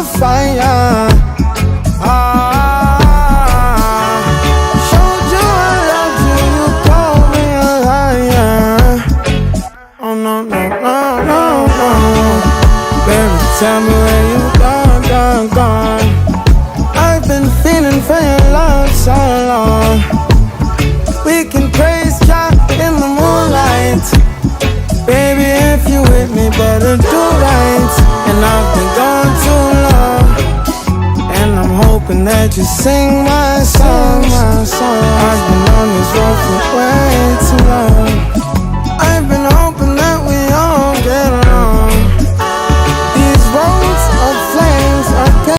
fire. Showed you I loved you, you called me a liar. Oh no, no, no, no, no. Baby, tell me where you gone, gone. I've been feeling for your love so long. We can praise God in the moonlight. Baby, if you with me, better do right. And I've been gone too long, and I'm hoping that you sing my songs. I've been on this road for way too long.